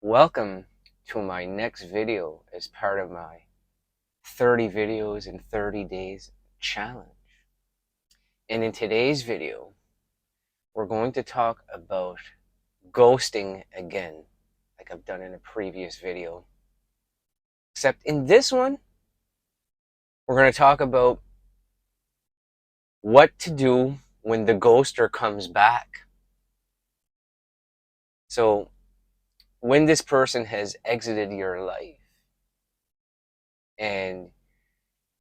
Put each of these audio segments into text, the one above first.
Welcome to my next video as part of my 30 videos in 30 days challenge. And in today's video, we're going to talk about ghosting again, like I've done in a previous video. Except in this one, we're going to talk about what to do when the ghoster comes back. So when this person has exited your life and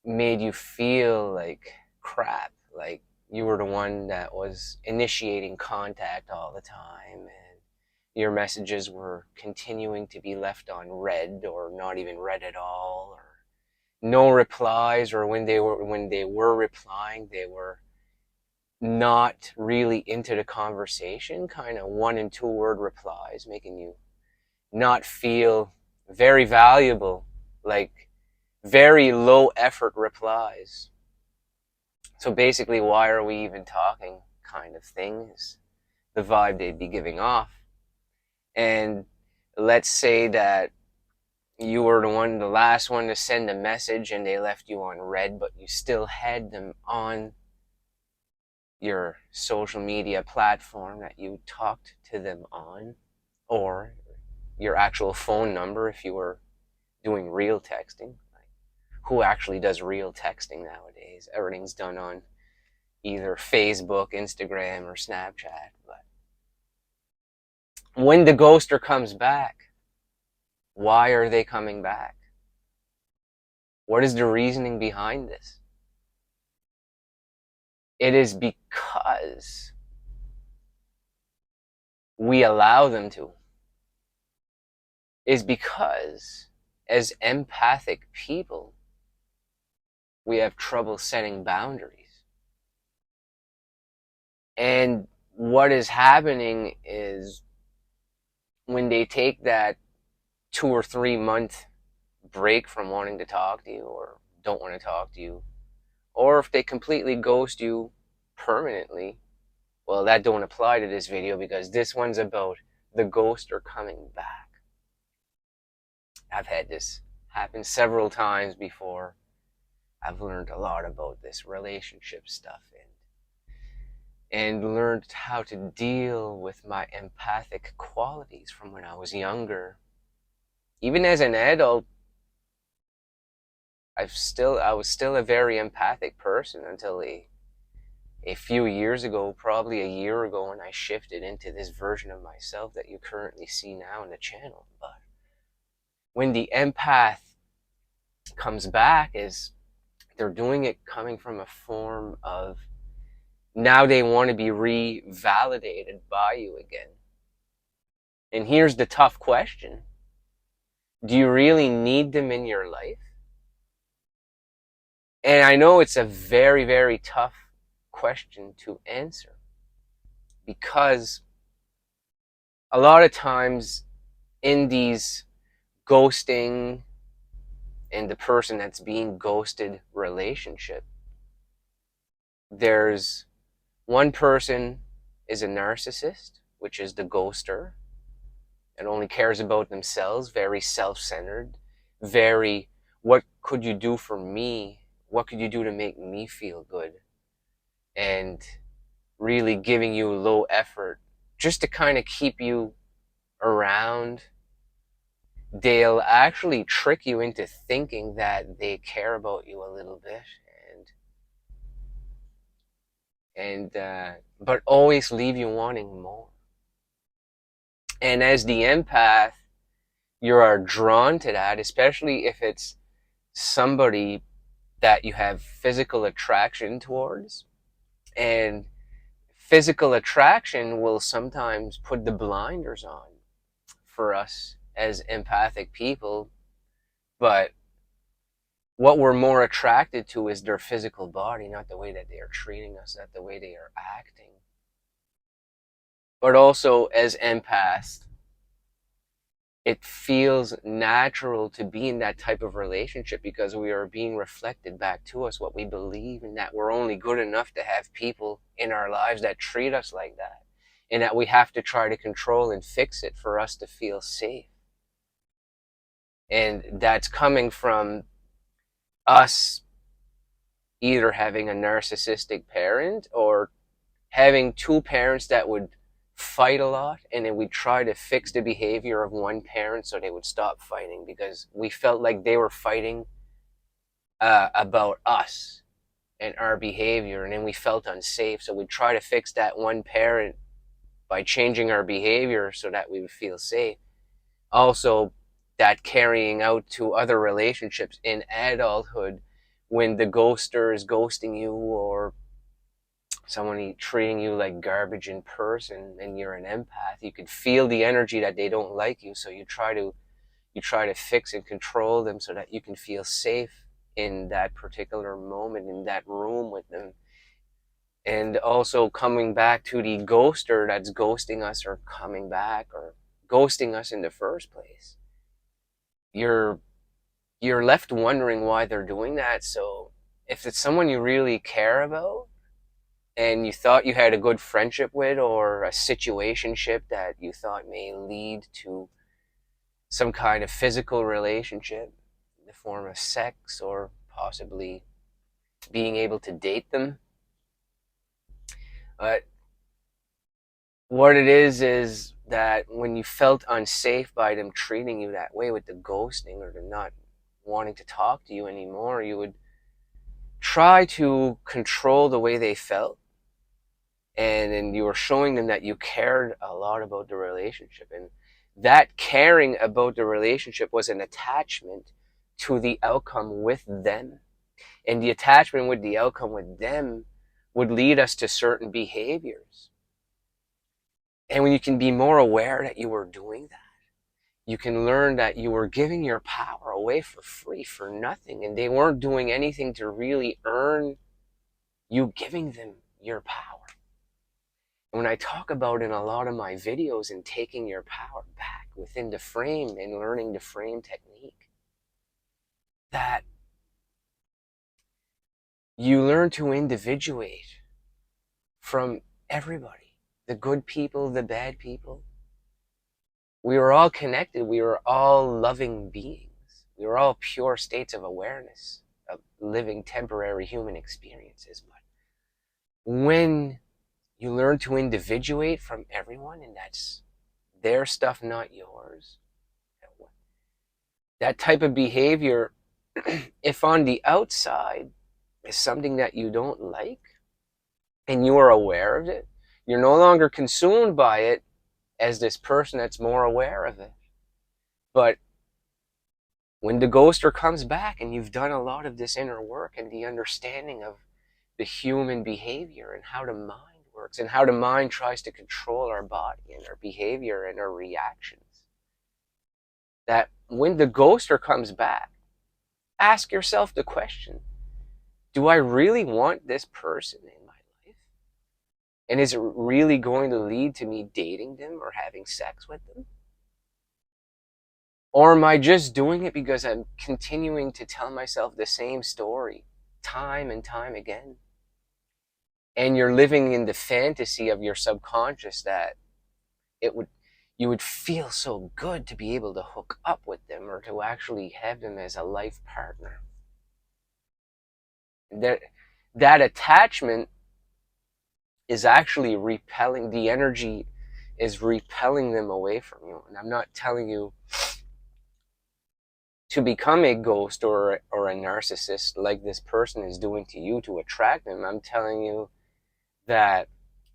made you feel like crap, like you were the one that was initiating contact all the time and your messages were continuing to be left on read or not even read at all, or no replies, or when they were replying, they were not really into the conversation, kind of 1 and 2 word replies, making you not feel very valuable, like very low effort replies. So basically, why are we even talking kind of thing is the vibe they'd be giving off. And let's say that you were the last one to send a message and they left you on read, but you still had them on your social media platform that you talked to them on, or your actual phone number if you were doing real texting. Like, who actually does real texting nowadays? Everything's done on either Facebook, Instagram, or Snapchat. But when the ghoster comes back, why are they coming back? What is the reasoning behind this? It is because we allow them to. Is because as empathic people, we have trouble setting boundaries. And what is happening is when they take that 2 or 3 month break from wanting to talk to you or don't want to talk to you, or if they completely ghost you permanently, well, that don't apply to this video because this one's about the ghoster coming back. I've had this happen several times before. I've learned a lot about this relationship stuff and learned how to deal with my empathic qualities from when I was younger. Even as an adult, I was still a very empathic person until a few years ago, probably a year ago, when I shifted into this version of myself that you currently see now in the channel. But when the empath comes back, is they're doing it coming from a form of, now they want to be revalidated by you again. And here's the tough question. Do you really need them in your life? And I know it's a very, very tough question to answer because a lot of times in these ghosting and the person that's being ghosted relationship, there's one person is a narcissist, which is the ghoster, and only cares about themselves, very self-centered, very, what could you do for me? What could you do to make me feel good? And really giving you low effort just to kind of keep you around. They'll actually trick you into thinking that they care about you a little bit, but always leave you wanting more. And as the empath, you are drawn to that, especially if it's somebody that you have physical attraction towards. And physical attraction will sometimes put the blinders on for us as empathic people. But what we're more attracted to is their physical body, not the way that they are treating us, not the way they are acting. But also as empaths, it feels natural to be in that type of relationship because we are being reflected back to us what we believe, and that we're only good enough to have people in our lives that treat us like that, and that we have to try to control and fix it for us to feel safe. And that's coming from us either having a narcissistic parent or having two parents that would fight a lot, and then we try to fix the behavior of one parent so they would stop fighting because we felt like they were fighting about us and our behavior, and then we felt unsafe, so we try to fix that one parent by changing our behavior so that we would feel safe. Also, that carrying out to other relationships in adulthood, when the ghoster is ghosting you or someone treating you like garbage in person and you're an empath, you could feel the energy that they don't like you, so you try to fix and control them so that you can feel safe in that particular moment in that room with them. And also coming back to the ghoster that's ghosting us or coming back or ghosting us in the first place, you're you're left wondering why they're doing that. So if it's someone you really care about and you thought you had a good friendship with or a situationship that you thought may lead to some kind of physical relationship in the form of sex or possibly being able to date them. But what it is that when you felt unsafe by them treating you that way with the ghosting or the not wanting to talk to you anymore, you would try to control the way they felt, and then you were showing them that you cared a lot about the relationship, and that caring about the relationship was an attachment to the outcome with them, and the attachment with the outcome with them would lead us to certain behaviors. And when you can be more aware that you were doing that, you can learn that you were giving your power away for free, for nothing, and they weren't doing anything to really earn you giving them your power. When I talk about in a lot of my videos and taking your power back within the frame and learning the frame technique, that you learn to individuate from everybody, the good people, the bad people. We were all connected. We were all loving beings. We were all pure states of awareness of living temporary human experiences. But when you learn to individuate from everyone, and that's their stuff, not yours, that type of behavior, if on the outside is something that you don't like and you are aware of it, you're no longer consumed by it as this person that's more aware of it. But when the ghoster comes back and you've done a lot of this inner work and the understanding of the human behavior and how the mind works and how the mind tries to control our body and our behavior and our reactions, that when the ghoster comes back, ask yourself the question, do I really want this person in my life? And is it really going to lead to me dating them or having sex with them? Or am I just doing it because I'm continuing to tell myself the same story time and time again? And you're living in the fantasy of your subconscious that it would you would feel so good to be able to hook up with them or to actually have them as a life partner. That attachment is actually repelling, the energy is repelling them away from you. And I'm not telling you to become a ghost or a narcissist like this person is doing to you to attract them. I'm telling you that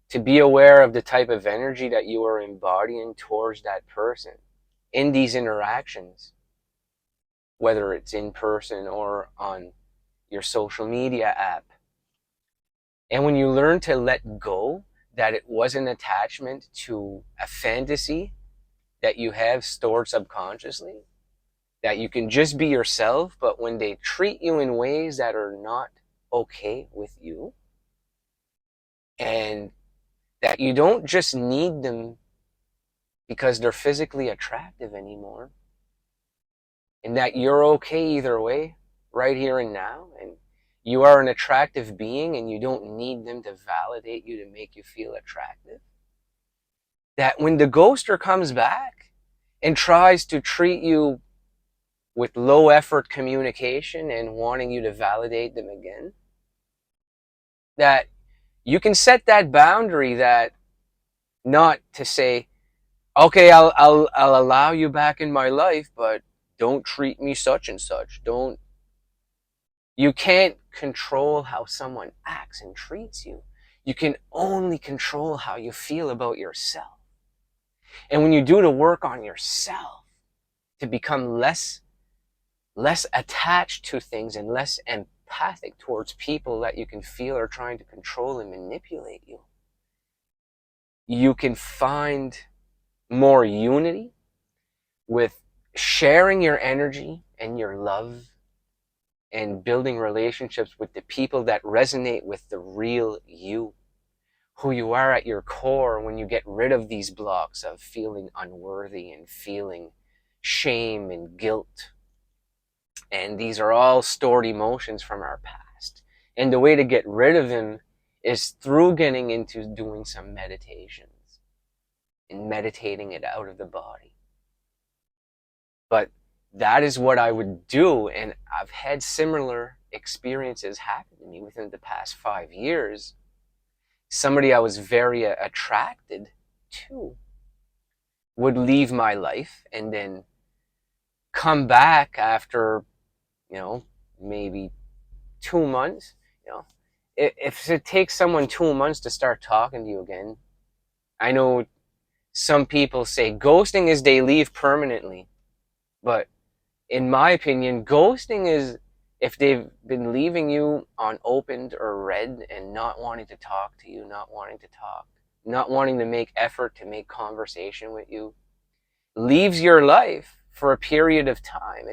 to be aware of the type of energy that you are embodying towards that person in these interactions, whether it's in person or on your social media app. And when you learn to let go, that it was an attachment to a fantasy that you have stored subconsciously, that you can just be yourself, but when they treat you in ways that are not okay with you, and that you don't just need them because they're physically attractive anymore, and that you're okay either way, right here and now, and you are an attractive being and you don't need them to validate you to make you feel attractive. That when the ghoster comes back and tries to treat you with low effort communication and wanting you to validate them again, that you can set that boundary, that not to say, okay, I'll allow you back in my life, but don't treat me such and such. Don't. You can't control how someone acts and treats you. You can only control how you feel about yourself. And when you do the work on yourself to become less attached to things and less empathic towards people that you can feel are trying to control and manipulate you, you can find more unity with sharing your energy and your love and building relationships with the people that resonate with the real you, who you are at your core, when you get rid of these blocks of feeling unworthy and feeling shame and guilt. And these are all stored emotions from our past. And the way to get rid of them is through getting into doing some meditations and meditating it out of the body. But that is what I would do, and I've had similar experiences happen to me within the past 5 years. Somebody I was very attracted to would leave my life and then come back after, maybe 2 months. If it takes someone 2 months to start talking to you again, I know some people say ghosting is they leave permanently, but in my opinion, ghosting is if they've been leaving you unopened or read and not wanting to talk to you, not wanting to make effort to make conversation with you, leaves your life for a period of time.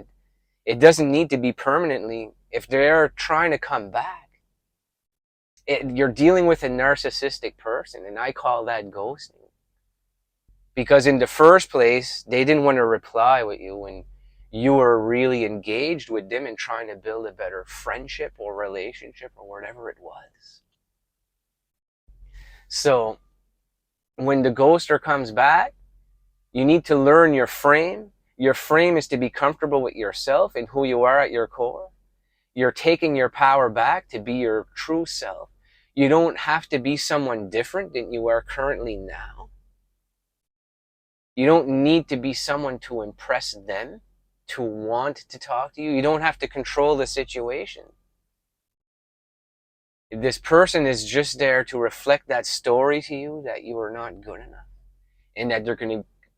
It doesn't need to be permanently. If they're trying to come back, you're dealing with a narcissistic person, and I call that ghosting. Because in the first place, they didn't want to reply with you when you were really engaged with them and trying to build a better friendship or relationship or whatever it was. So when the ghoster comes back, you need to learn your frame. Your frame is to be comfortable with yourself and who you are at your core. You're taking your power back to be your true self. You don't have to be someone different than you are currently now. You don't need to be someone to impress them, to want to talk to you. You don't have to control the situation. This person is just there to reflect that story to you, that you are not good enough, and that they're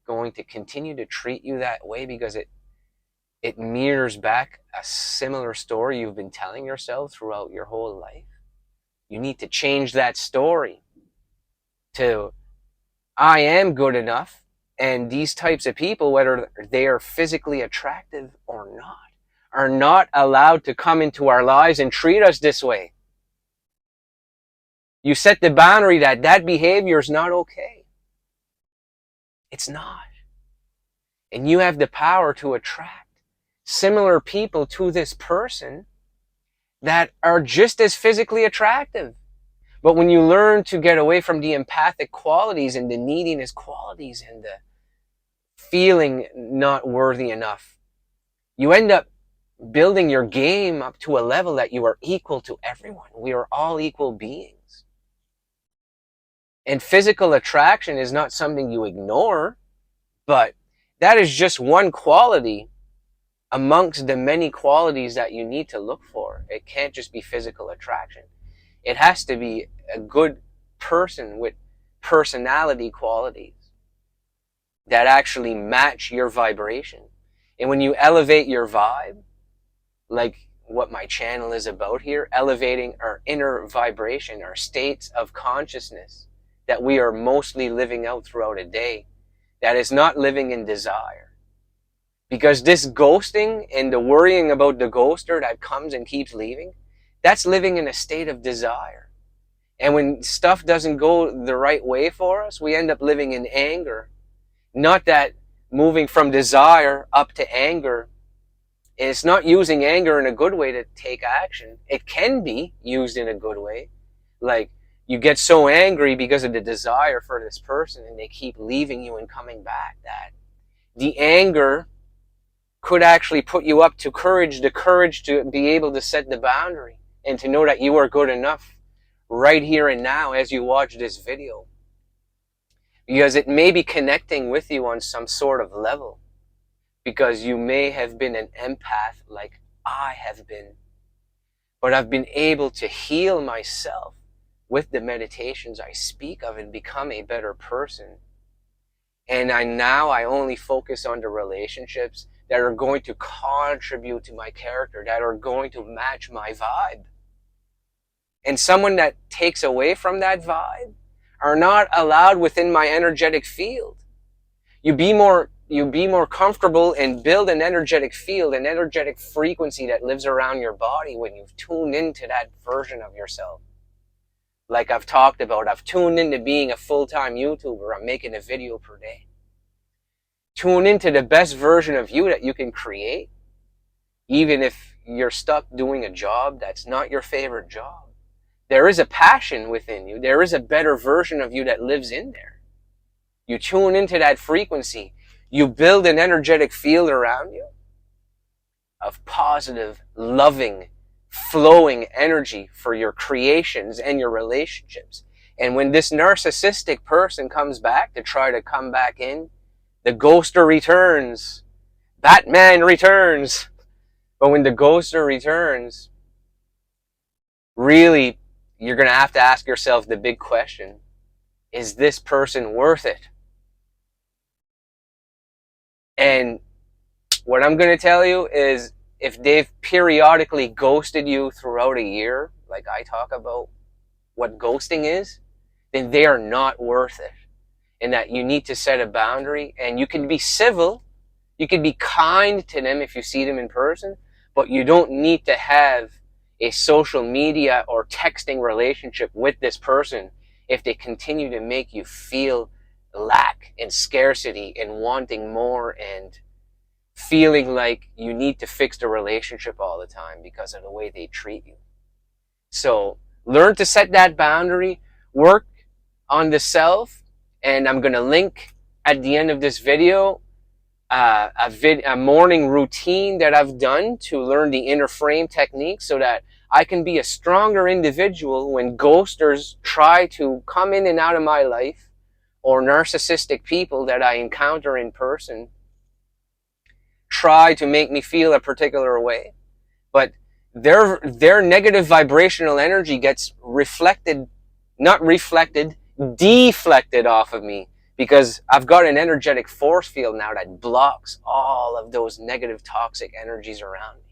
going to continue to treat you that way because it mirrors back a similar story you've been telling yourself throughout your whole life. You need to change that story to, I am good enough, and these types of people, whether they are physically attractive or not, are not allowed to come into our lives and treat us this way. You set the boundary that behavior is not okay. It's not. And you have the power to attract similar people to this person that are just as physically attractive. But when you learn to get away from the empathic qualities and the neediness qualities and the feeling not worthy enough, you end up building your game up to a level that you are equal to everyone. We are all equal beings. And physical attraction is not something you ignore, but that is just one quality amongst the many qualities that you need to look for. It can't just be physical attraction. It has to be a good person with personality qualities that actually match your vibration. And when you elevate your vibe, like what my channel is about here, elevating our inner vibration, our states of consciousness that we are mostly living out throughout a day, that is not living in desire. Because this ghosting and the worrying about the ghoster that comes and keeps leaving, that's living in a state of desire. And when stuff doesn't go the right way for us, we end up living in anger. Not that moving from desire up to anger, and it's not using anger in a good way to take action. It can be used in a good way. Like, you get so angry because of the desire for this person and they keep leaving you and coming back, that the anger could actually put you up to the courage to be able to set the boundary and to know that you are good enough right here and now as you watch this video. Because it may be connecting with you on some sort of level. Because you may have been an empath like I have been. But I've been able to heal myself with the meditations I speak of and become a better person. And I only focus on the relationships that are going to contribute to my character, that are going to match my vibe. And someone that takes away from that vibe are not allowed within my energetic field. You be more comfortable and build an energetic field, an energetic frequency that lives around your body when you've tuned into that version of yourself. Like I've talked about, I've tuned into being a full-time YouTuber. I'm making a video per day. Tune into the best version of you that you can create, even if you're stuck doing a job that's not your favorite job. There is a passion within you. There is a better version of you that lives in there. You tune into that frequency. You build an energetic field around you of positive, loving, flowing energy for your creations and your relationships. And when this narcissistic person comes back to try to come back in, the ghoster returns. Batman returns. But when the ghoster returns, really, you're going to have to ask yourself the big question. Is this person worth it? And what I'm going to tell you is, if they've periodically ghosted you throughout a year, like I talk about what ghosting is, then they are not worth it. And that you need to set a boundary, and you can be civil, you can be kind to them if you see them in person, but you don't need to have a social media or texting relationship with this person if they continue to make you feel lack and scarcity and wanting more and feeling like you need to fix the relationship all the time because of the way they treat you. So learn to set that boundary, work on the self, and I'm going to link at the end of this video a morning routine that I've done to learn the inner frame technique so that I can be a stronger individual when ghosters try to come in and out of my life, or narcissistic people that I encounter in person try to make me feel a particular way. But their negative vibrational energy gets deflected off of me, because I've got an energetic force field now that blocks all of those negative toxic energies around me.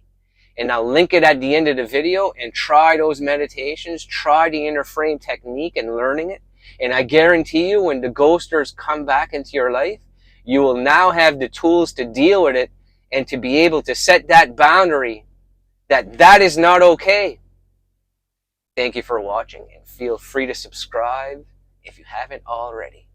And I'll link it at the end of the video, and try those meditations, try the inner frame technique and learning it. And I guarantee you, when the ghosters come back into your life, you will now have the tools to deal with it and to be able to set that boundary that is not okay. Thank you for watching, and feel free to subscribe if you haven't already.